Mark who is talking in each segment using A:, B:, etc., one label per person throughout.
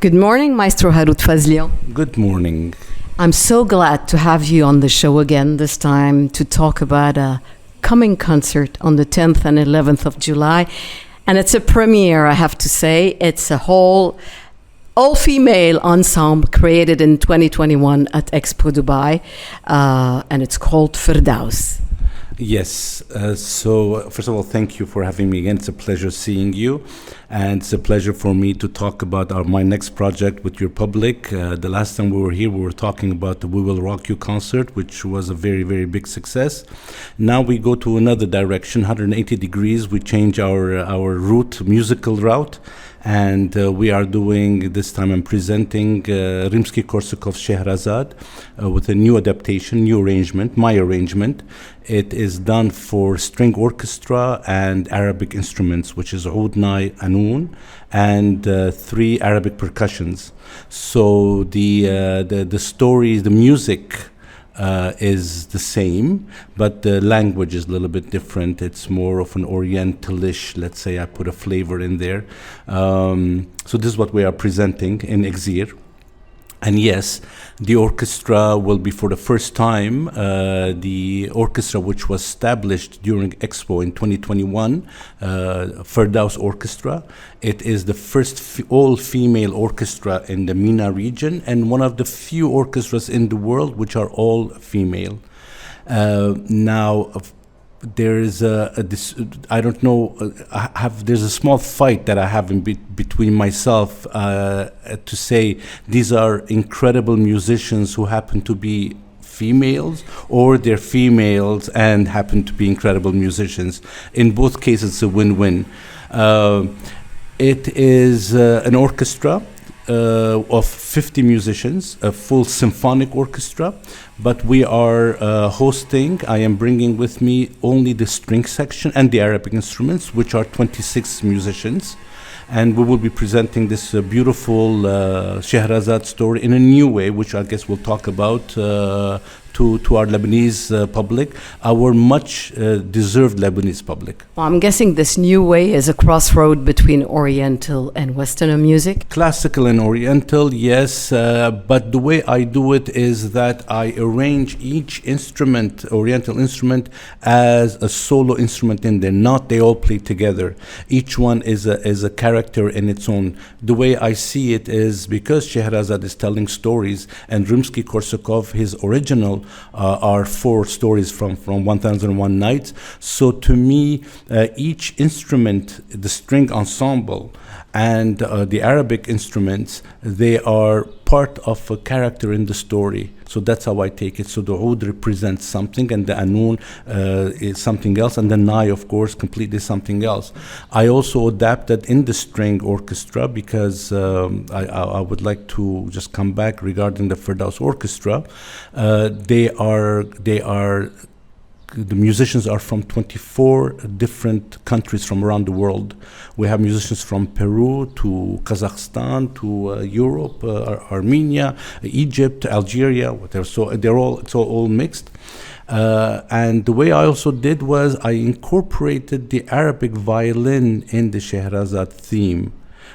A: Good morning, Maestro Harout Fazlian.
B: Good morning.
A: I'm so glad to have you on the show again, this time to talk about a coming concert on the 10th and 11th of July. And it's a premiere, I have to say. It's a whole all-female ensemble created in 2021 at Expo Dubai, and it's called Firdaus.
B: Yes. So first of all, thank you for having me again. It's a pleasure seeing you. And it's a pleasure for me to talk about my next project with your public. The last time we were here, we were talking about the We Will Rock You concert, which was a very, very big success. Now we go to another direction, 180 degrees. We change our musical route. And we are doing, this time I'm presenting Rimsky-Korsakov's Shehrazade with a new adaptation, new arrangement, my arrangement. It is done for string orchestra and Arabic instruments, which is oud, nai, anun, and 3 Arabic percussions. So the stories, the music is the same, but the language is a little bit different. It's more of an orientalish, let's say. I put a flavor in there. So this is what we are presenting in Iksir. And yes, the orchestra will be, for the first time, the orchestra which was established during Expo in 2021, Firdaus Orchestra. It is the first all-female orchestra in the MENA region and one of the few orchestras in the world which are all female. Now, there is there's a small fight that I have between myself to say these are incredible musicians who happen to be females, or they're females and happen to be incredible musicians. In both cases, it's a win-win. It is an orchestra of 50 musicians, a full symphonic orchestra, but we are hosting, I am bringing with me only the string section and the Arabic instruments, which are 26 musicians. And we will be presenting this beautiful Shehrazade story in a new way, which I guess we'll talk about to our Lebanese public, our much deserved Lebanese public.
A: Well, I'm guessing this new way is a crossroad between Oriental and Western music?
B: Classical and Oriental, yes, but the way I do it is that I arrange each instrument, Oriental instrument, as a solo instrument in there, not they all play together. Each one is a character in its own. The way I see it is because Shehrazade is telling stories, and Rimsky-Korsakov, his original, are 4 stories from 1001 Nights. So to me, each instrument, the string ensemble and the Arabic instruments, they are part of a character in the story. So that's how I take it. So the oud represents something, and the anun is something else, and the nai, of course, completely something else. I also adapted in the string orchestra because I would like to just come back regarding the Firdaus Orchestra. The musicians are from 24 different countries from around the world. We have musicians from Peru to Kazakhstan to Europe, Armenia, Egypt, Algeria, whatever. So it's all mixed. And the way I also did was I incorporated the Arabic violin in the Shehrazade theme,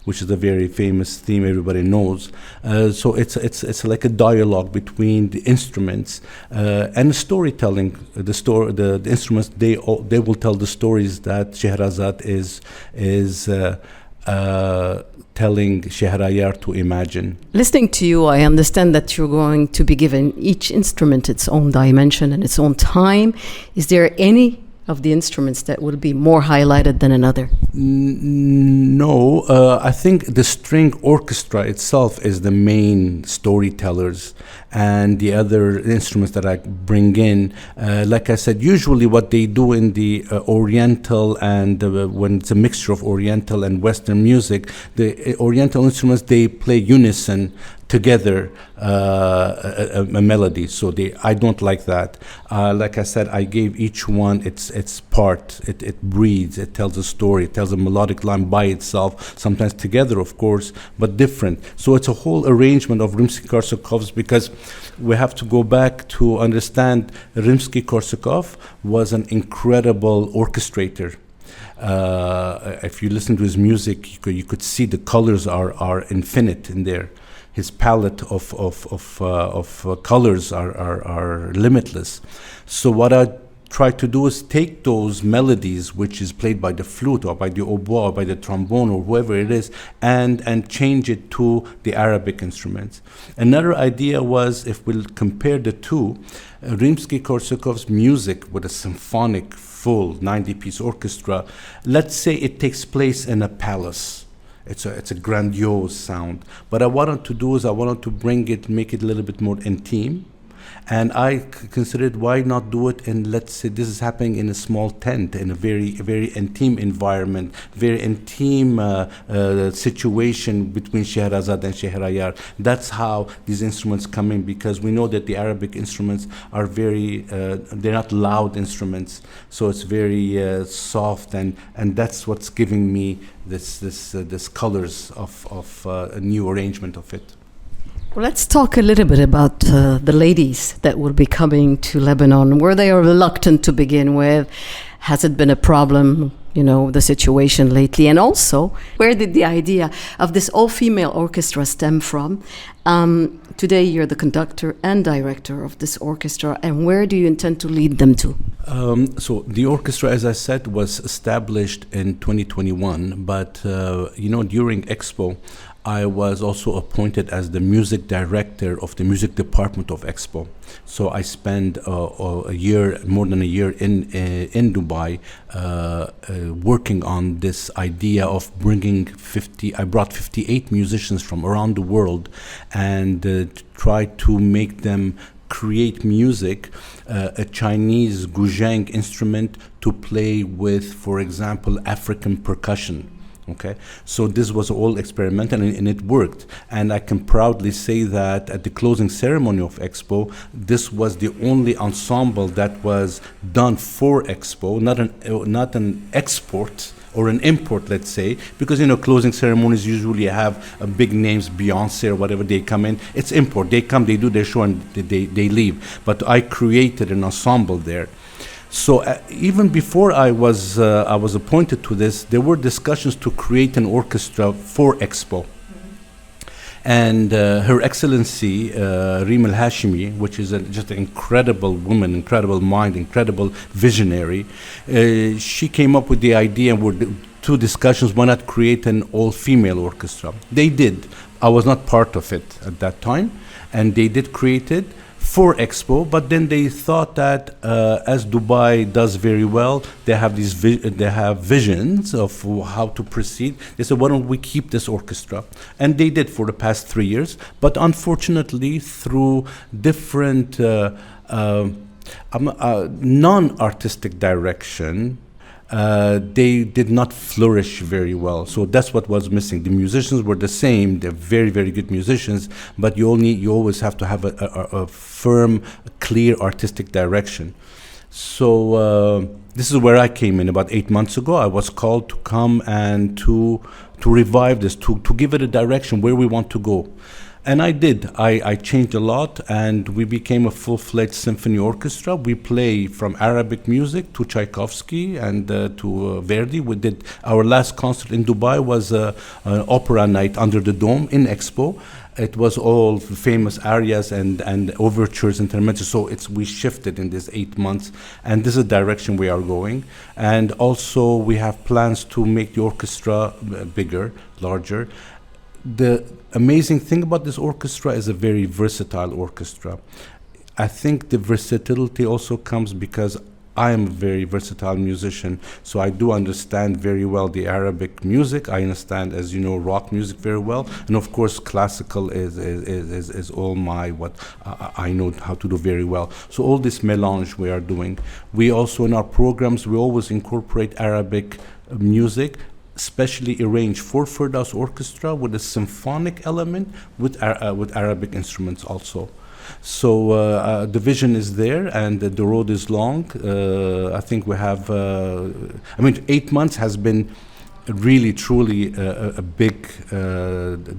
B: which is a very famous theme everybody knows. So it's like a dialogue between the instruments and storytelling. The instruments, they will tell the stories that Shehrazade is telling Shehrayar to imagine.
A: Listening to you, I understand that you're going to be given each instrument its own dimension and its own time. Is there any of the instruments that will be more highlighted than another?
B: No, I think the string orchestra itself is the main storytellers, and the other instruments that I bring in, like I said, usually what they do in the Oriental and when it's a mixture of Oriental and Western music, the Oriental instruments, they play unison together a melody. So I don't like that. Like I said, I gave each one its part. It breathes. It tells a story. It tells a melodic line by itself. Sometimes together, of course, but different. So it's a whole arrangement of Rimsky-Korsakov's, because we have to go back to understand Rimsky-Korsakov was an incredible orchestrator. If you listen to his music, you could see the colors are infinite in there. His palette of colors are limitless. So what I try to do is take those melodies, which is played by the flute or by the oboe or by the trombone or whoever it is, and change it to the Arabic instruments. Another idea was, if we'll compare the two, Rimsky-Korsakov's music with a symphonic full 90-piece orchestra, let's say it takes place in a palace. It's a grandiose sound. What I wanted to do is I wanted to make it a little bit more intimate. And I considered, why not do it in, let's say, this is happening in a small tent, in a very, very intimate environment, very intimate situation between Shehrazade and Shehrayar. That's how these instruments come in, because we know that the Arabic instruments are very, they're not loud instruments, so it's very soft, and that's what's giving me this colors of a new arrangement of it.
A: Well, let's talk a little bit about the ladies that will be coming to Lebanon. Were they reluctant to begin with? Has it been a problem, the situation lately? And also, where did the idea of this all-female orchestra stem from? Today, you're the conductor and director of this orchestra, and where do you intend to lead them to?
B: So the orchestra, as I said, was established in 2021, but, during Expo, I was also appointed as the music director of the music department of Expo. So I spent more than a year in Dubai, working on this idea of bringing I brought 58 musicians from around the world and tried to make them create music, a Chinese guzheng instrument to play with, for example, African percussion. Okay, so this was all experimental, and it worked. And I can proudly say that at the closing ceremony of Expo, this was the only ensemble that was done for Expo, not an export or an import, let's say, because closing ceremonies usually have big names, Beyonce or whatever, they come in. It's import. They come, they do their show, and they leave. But I created an ensemble there. So even before I was appointed to this, there were discussions to create an orchestra for Expo. And Her Excellency Reem El Hashimi, which is just an incredible woman, incredible mind, incredible visionary, she came up with the idea, and were two discussions, why not create an all-female orchestra? They did. I was not part of it at that time, and they did create it for Expo, but then they thought that as Dubai does very well, they have visions of how to proceed. They said, why don't we keep this orchestra? And they did for the past 3 years, but unfortunately through different non-artistic direction, they did not flourish very well. So that's what was missing. The musicians were the same. They're very, very good musicians, but you always have to have a firm, clear artistic direction. So this is where I came in. About 8 months ago, I was called to come and to revive this, to give it a direction where we want to go. And I did. I changed a lot, and we became a full-fledged symphony orchestra. We play from Arabic music to Tchaikovsky and to Verdi. We did our last concert in Dubai was an opera night under the dome in Expo. It was all famous arias and overtures, intermezzo. So we shifted in these 8 months, and this is the direction we are going. And also we have plans to make the orchestra bigger, larger. The amazing thing about this orchestra is a very versatile orchestra. I think the versatility also comes because I am a very versatile musician, so I do understand very well the Arabic music. I understand, as you know, rock music very well, and of course classical is all what I know how to do very well. So all this melange we are doing. We also, in our programs, we always incorporate Arabic music, specially arranged for Firdaus orchestra with a symphonic element with Arabic instruments also. So the vision is there, and the road is long. I think we have, 8 months has been really, truly a big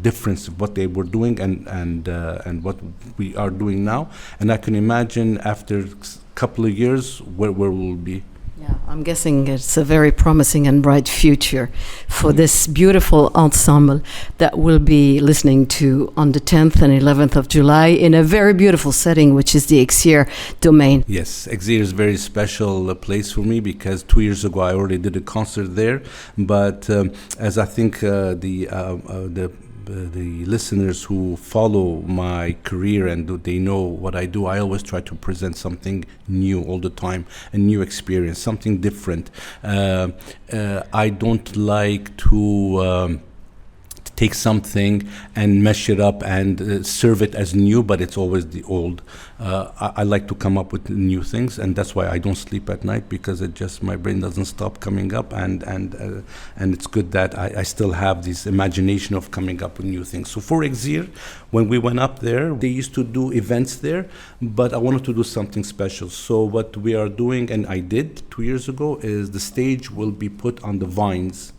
B: difference of what they were doing and what we are doing now. And I can imagine after a couple of years where we'll be.
A: Yeah, I'm guessing it's a very promising and bright future for this beautiful ensemble that we'll be listening to on the 10th and 11th of July in a very beautiful setting, which is the Iksir domain.
B: Yes, Iksir is a very special place for me because 2 years ago I already did a concert there. But as I think the listeners who follow my career and they know what I do, I always try to present something new all the time, a new experience, something different. I don't like to take something and mesh it up and serve it as new, but it's always the old. I like to come up with new things, and that's why I don't sleep at night, because it just, my brain doesn't stop coming up, and it's good that I still have this imagination of coming up with new things. So for Iksir, when we went up there, they used to do events there, but I wanted to do something special. So what we are doing, and I did 2 years ago, is the stage will be put on the vines.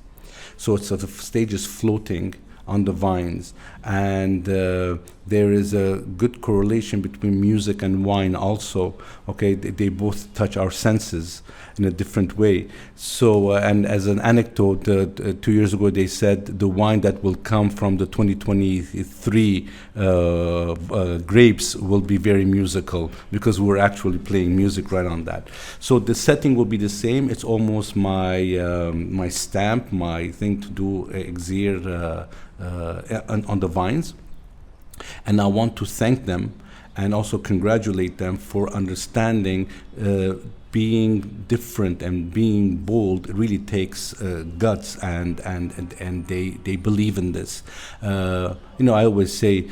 B: So it's the stage is floating on the vines, and there is a good correlation between music and wine also. Okay, they both touch our senses in a different way. So and as an anecdote, 2 years ago they said the wine that will come from the 2023 grapes will be very musical, because we're actually playing music right on that. So the setting will be the same. It's almost my stamp, my thing to do Iksir on the vines. And I want to thank them and also congratulate them for understanding being different and being bold really takes guts, and they believe in this. I always say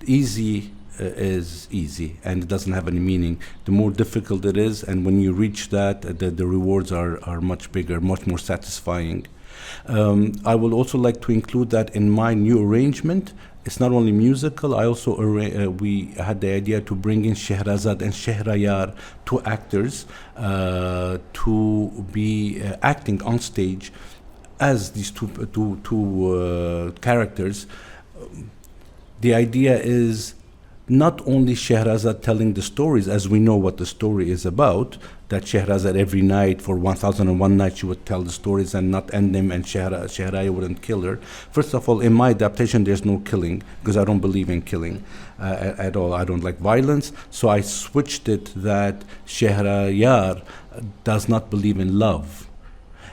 B: easy is easy, and it doesn't have any meaning. The more difficult it is, and when you reach that, the rewards are much bigger, much more satisfying. I will also like to include that in my new arrangement. It's not only musical. I also we had the idea to bring in Shehrazade and Shehrayar, two actors, to be acting on stage as these two characters. The idea is not only Shehrazade telling the stories, as we know what the story is about, that Shehrazade every night for 1001 nights she would tell the stories and not end them, and Shehrayar wouldn't kill her. First of all, in my adaptation there's no killing, because I don't believe in killing at all. I don't like violence, so I switched it that Shehrayar does not believe in love,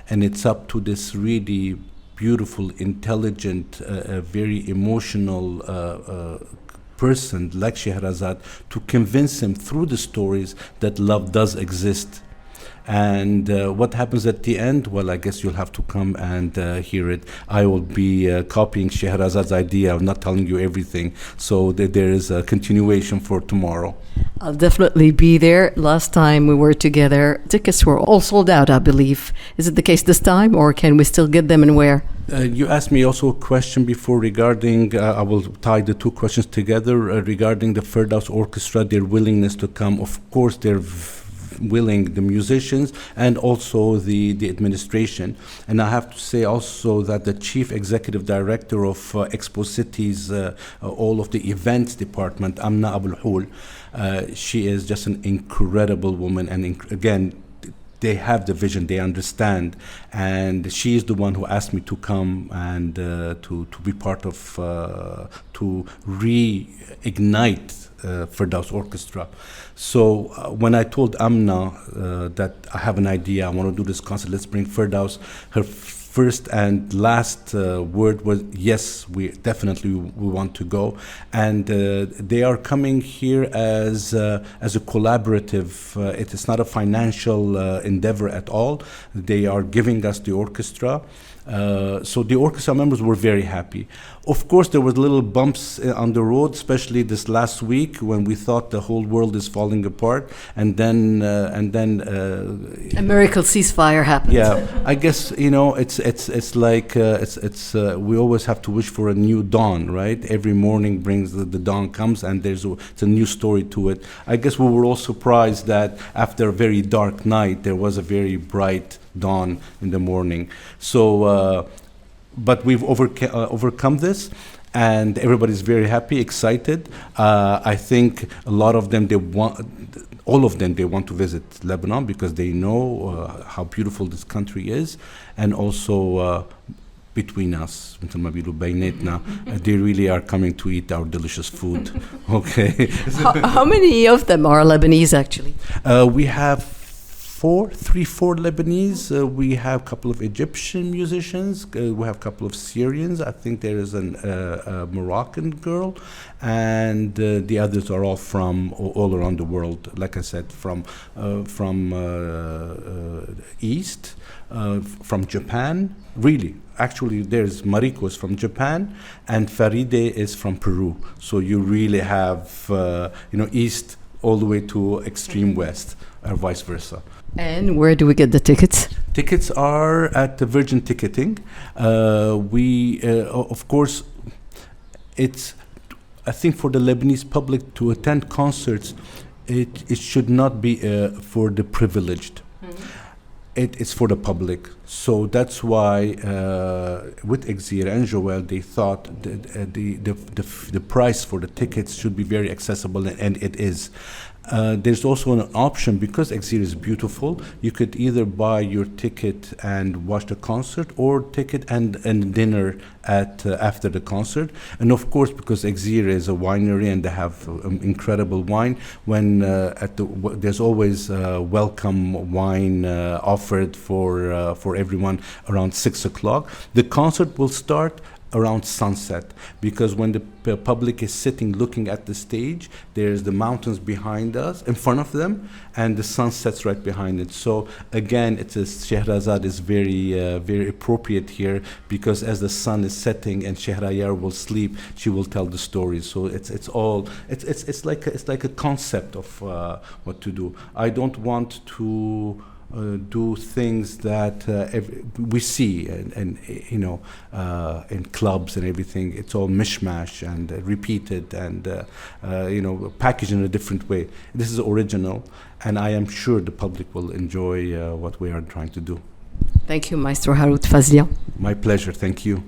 B: and it's up to this really beautiful, intelligent, very emotional person like Shehrazade to convince him through the stories that love does exist. And what happens at the end? Well, I guess you'll have to come and hear it. I will be copying Shehrazade's idea of not telling you everything, so that there is a continuation for tomorrow.
A: I'll definitely be there. Last time we were together, tickets were all sold out, I believe. Is it the case this time, or can we still get them, and where?
B: You asked me also a question before regarding, I will tie the two questions together, regarding the Firdaus Orchestra, their willingness to come. Of course, they're willing, the musicians and also the administration. And I have to say also that the chief executive director of Expo Cities, all of the events department, Amna Abul Houl, she is just an incredible woman, and again, they have the vision, they understand, and she is the one who asked me to come and to be part of, to reignite Firdaus Orchestra. So when I told Amna that I have an idea, I want to do this concert, let's bring Firdaus, her first and last word was yes, we definitely we want to go, and they are coming here as a collaborative. It is not a financial endeavor at all. They are giving us the orchestra. So the orchestra members were very happy. Of course, there was little bumps on the road, especially this last week when we thought the whole world is falling apart, and then
A: a miracle ceasefire happened.
B: Yeah, I guess it's like we always have to wish for a new dawn, right? Every morning brings the dawn comes, and it's a new story to it. I guess we were all surprised that after a very dark night, there was a very bright dawn in the morning. So, but we've overcome this, and everybody's very happy, excited. I think a lot of them, all of them, they want to visit Lebanon because they know how beautiful this country is, and also between us, مثل ما بيقولوا بيناتنا, they really are coming to eat our delicious food. Okay.
A: How many of them are Lebanese, actually?
B: We have four Lebanese. We have a couple of Egyptian musicians. We have a couple of Syrians. I think there is a Moroccan girl, and the others are all from all around the world. Like I said, from East, from Japan. Really, actually, there's Mariko is from Japan, and Faride is from Peru. So you really have East all the way to extreme West, or vice versa.
A: And where do we get the tickets?
B: Tickets are at the Virgin Ticketing. Of course, I think for the Lebanese public to attend concerts, it should not be for the privileged. It is for the public. So that's why with Iksir and Joel, they thought the price for the tickets should be very accessible, and it is. There's also an option, because Iksir is beautiful, you could either buy your ticket and watch the concert, or ticket and dinner after the concert. And of course, because Iksir is a winery and they have incredible wine, when there's always welcome wine offered for everyone around 6 o'clock. The concert will start around sunset, because when the public is sitting looking at the stage, there's the mountains behind us, in front of them, and the sun sets right behind it. So again, Shehrazade is very appropriate here, because as the sun is setting and Shehrayar will sleep, she will tell the story. So it's like a concept of what to do. I don't want to do things that we see and in clubs and everything. It's all mishmash and repeated and packaged in a different way. This is original, and I am sure the public will enjoy what we are trying to do.
A: Thank you, Maestro Harout Fazlian.
B: My pleasure. Thank you.